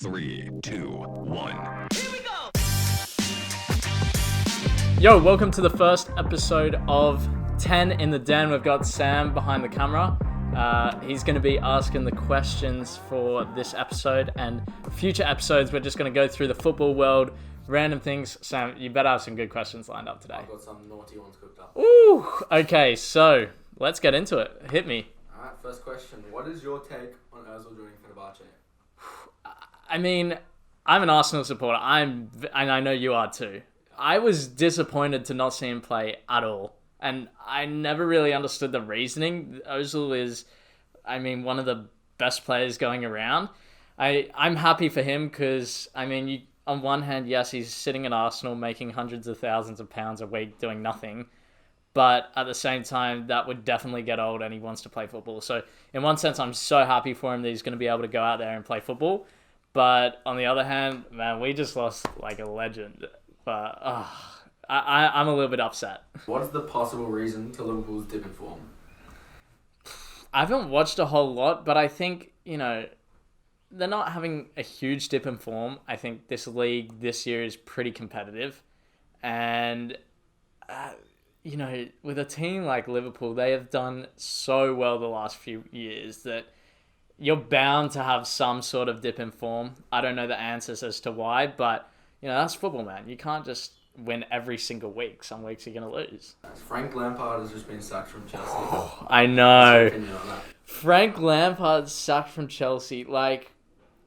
3, 2, 1. Yo, welcome to the first episode of 10 in the Den. We've got Sam behind the camera. He's going to be asking the questions for this episode and future episodes. We're just going to go through the football world, random things. Sam, you better have some good questions lined up today. I've got some naughty ones cooked up. Ooh, okay, so let's get into it. Hit me. Alright, first question. What is your take on Ozil joining Fenerbahce? I mean, I'm an Arsenal supporter. And I know you are too. I was disappointed to not see him play at all. And I never really understood the reasoning. Ozil is, one of the best players going around. I'm happy for him because, on one hand, yes, he's sitting at Arsenal making hundreds of thousands of pounds a week doing nothing. But at the same time, that would definitely get old and he wants to play football. So in one sense, I'm so happy for him that he's going to be able to go out there and play football. But on the other hand, man, we just lost like a legend. But I'm a little bit upset. What is the possible reason to Liverpool's dip in form? I haven't watched a whole lot, but I think, they're not having a huge dip in form. I think this league this year is pretty competitive. And, with a team like Liverpool, they have done so well the last few years that you're bound to have some sort of dip in form. I don't know the answers as to why, but, that's football, man. You can't just win every single week. Some weeks you're going to lose. Frank Lampard has just been sacked from Chelsea. Oh, I know. What's your opinion on that? Frank Lampard sacked from Chelsea.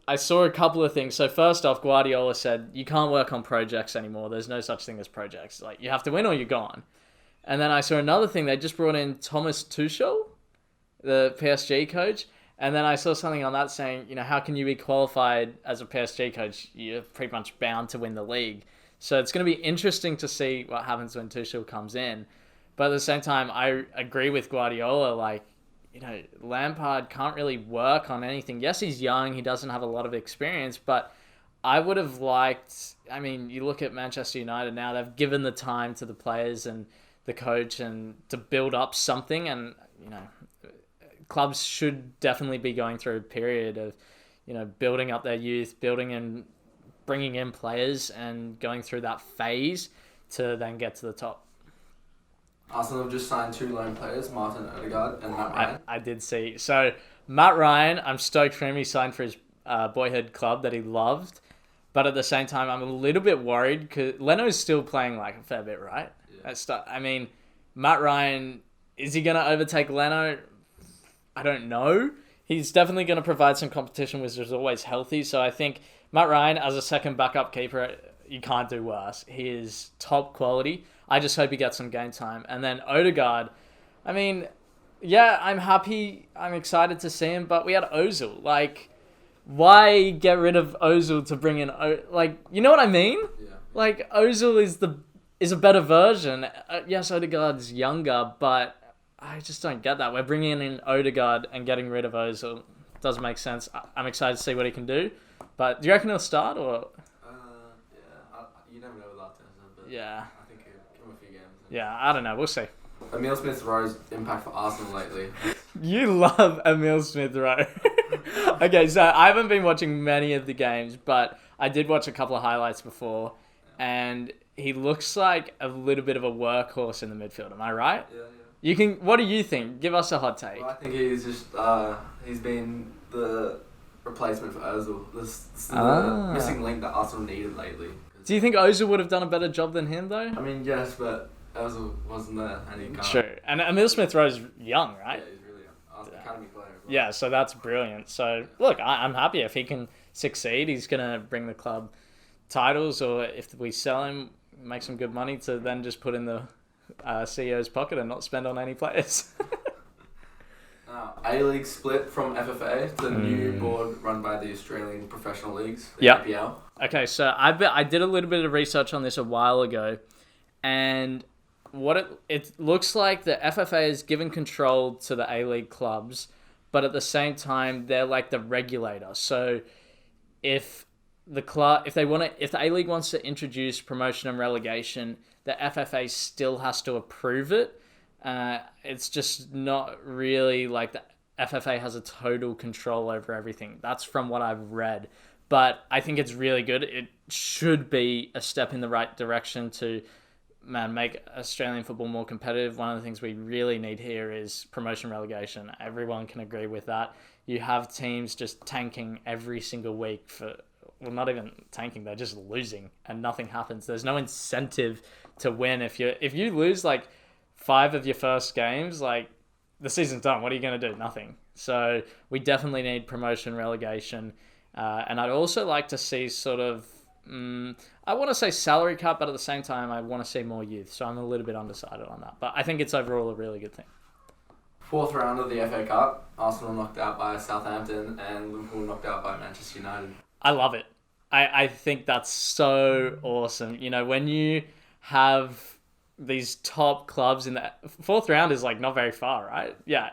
I saw a couple of things. So first off, Guardiola said, you can't work on projects anymore. There's no such thing as projects. You have to win or you're gone. And then I saw another thing. They just brought in Thomas Tuchel, the PSG coach. And then I saw something on that saying, how can you be qualified as a PSG coach? You're pretty much bound to win the league. So it's going to be interesting to see what happens when Tuchel comes in. But at the same time, I agree with Guardiola. Lampard can't really work on anything. Yes, he's young. He doesn't have a lot of experience. But I would have liked... you look at Manchester United now. They've given the time to the players and the coach and to build up something. And, clubs should definitely be going through a period of, building up their youth, building and bringing in players and going through that phase to then get to the top. Arsenal have just signed 2 loan players, Martin Odegaard and Matt Ryan. I did see. So, Matt Ryan, I'm stoked for him. He signed for his boyhood club that he loved. But at the same time, I'm a little bit worried because Leno's still playing a fair bit, right? Yeah. Matt Ryan, is he going to overtake Leno? I don't know. He's definitely going to provide some competition, which is always healthy. So I think Matt Ryan, as a second backup keeper, you can't do worse. He is top quality. I just hope he gets some game time. And then Odegaard, I'm happy. I'm excited to see him. But we had Ozil. Why get rid of Ozil to bring in... you know what I mean? Yeah. Ozil is a better version. Yes, Odegaard's younger, but... I just don't get that. We're bringing in Odegaard and getting rid of Ozil. Doesn't make sense. I'm excited to see what he can do. But do you reckon he'll start or? You never know with Arteta, but yeah. I think he'll give him a few games. Yeah, I don't know. We'll see. Emile Smith-Rowe's impact for Arsenal lately. You love Emile Smith-Rowe. Okay, so I haven't been watching many of the games, but I did watch a couple of highlights before, and he looks like a little bit of a workhorse in the midfield. Am I right? Yeah. What do you think? Give us a hot take. Well, I think he's just he's been the replacement for Ozil. The missing link that Arsenal needed lately. Do you think Ozil would have done a better job than him though? Yes, but Ozil wasn't there, and he can't. True. And Emile Smith-Rowe's young, right? Yeah, he's really young. Academy player. As well. Yeah, so that's brilliant. So look, I'm happy if he can succeed. He's gonna bring the club titles, or if we sell him, make some good money to then just put in the CEO's pocket and not spend on any players. A-League split from FFA, the new board run by the Australian Professional Leagues, the Yep. APL. Okay, so I did a little bit of research on this a while ago, and what it looks like the FFA is giving control to the A-League clubs, but at the same time they're like the regulator. So if the A-League wants to introduce promotion and relegation, the FFA still has to approve it. It's just not really like the FFA has a total control over everything. That's from what I've read. But I think it's really good. It should be a step in the right direction to make Australian football more competitive. One of the things we really need here is promotion relegation. Everyone can agree with that. You have teams just tanking every single week not even tanking, they're just losing and nothing happens. There's no incentive to win. If you lose like 5 of your first games, like the season's done. What are you going to do? Nothing. So we definitely need promotion relegation. And I'd also like to see sort of, I want to say salary cap, but at the same time, I want to see more youth. So I'm a little bit undecided on that. But I think it's overall a really good thing. 4th round of the FA Cup, Arsenal knocked out by Southampton and Liverpool knocked out by Manchester United. I love it. I think that's so awesome. You know, when you have these top clubs in the 4th round is like not very far, right? Yeah,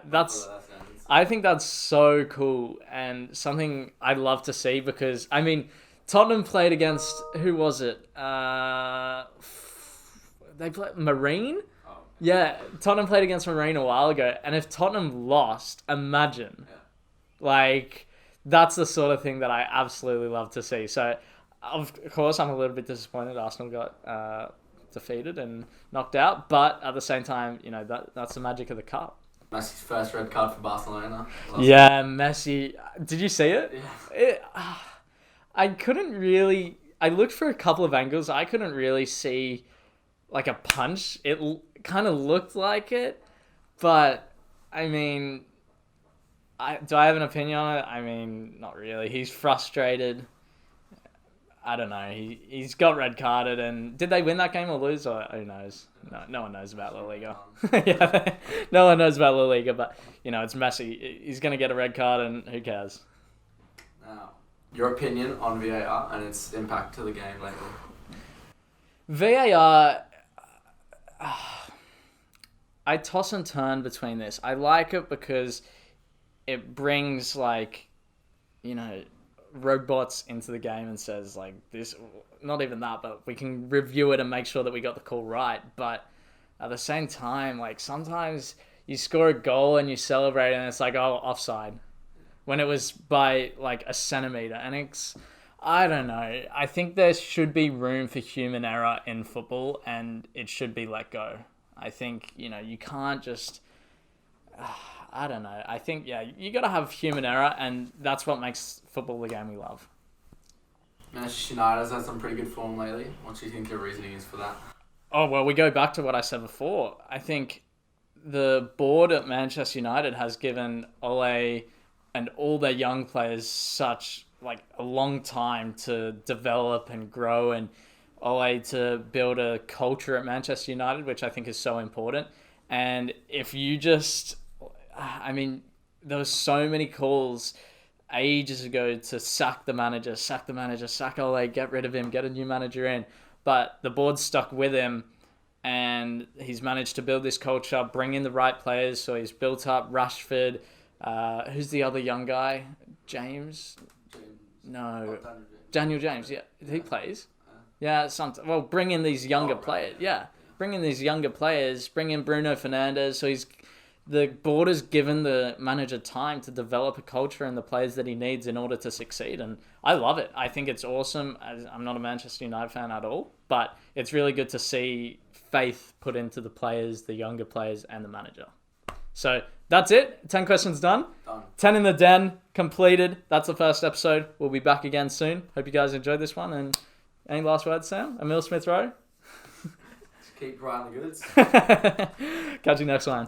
I think that's so cool and something I'd love to see because, I mean, Tottenham played against, who was it? They played Marine? Oh. Yeah, Tottenham played against Marine a while ago, and if Tottenham lost, imagine. Yeah. Like, that's the sort of thing that I absolutely love to see. So, of course, I'm a little bit disappointed Arsenal got defeated and knocked out, but at the same time, you know, that's the magic of the cup. Messi's first red card for Barcelona. Yeah, Messi. Did you see it? Yeah. I couldn't really... I looked for a couple of angles. I couldn't really see like a punch. It kind of looked like it, but I mean... do I have an opinion on it? I mean, not really. He's frustrated. I don't know. He's got red carded, and did they win that game or lose? Or who knows? No one knows about La Liga. Yeah, no one knows about La Liga, but you know it's Messi. He's gonna get a red card, and who cares? Now, your opinion on VAR and its impact to the game lately? VAR. I toss and turn between this. I like it because it brings like, you know, robots into the game and says like this, not even that, but we can review it and make sure that we got the call right. But at the same time, like sometimes you score a goal and you celebrate and it's like, oh, offside, when it was by like a centimeter. And I don't know. I think there should be room for human error in football and it should be let go. I think, you know, you can't just... I don't know. I think, yeah, you got to have human error, and that's what makes football the game we love. Manchester United has had some pretty good form lately. What do you think your reasoning is for that? Oh, well, we go back to what I said before. I think the board at Manchester United has given Ole and all their young players such like a long time to develop and grow, and Ole to build a culture at Manchester United, which I think is so important. And if you just... I mean, there were so many calls ages ago to sack the manager, sack Ole, get rid of him, get a new manager in. But the board stuck with him and he's managed to build this culture, bring in the right players. So he's built up Rashford. Who's the other young guy? James? No. Daniel James, yeah. He plays. Yeah, well, bring in these younger players. Yeah, bring in these younger players. Bring in Bruno Fernandes. So the board has given the manager time to develop a culture and the players that he needs in order to succeed. And I love it. I think it's awesome. I'm not a Manchester United fan at all, but it's really good to see faith put into the players, the younger players, and the manager. So that's it. 10 questions done. 10 in the den, completed. That's the first episode. We'll be back again soon. Hope you guys enjoyed this one. And any last words, Sam? Emil Smith Rowe? Just keep riding the goods. Catch you next one.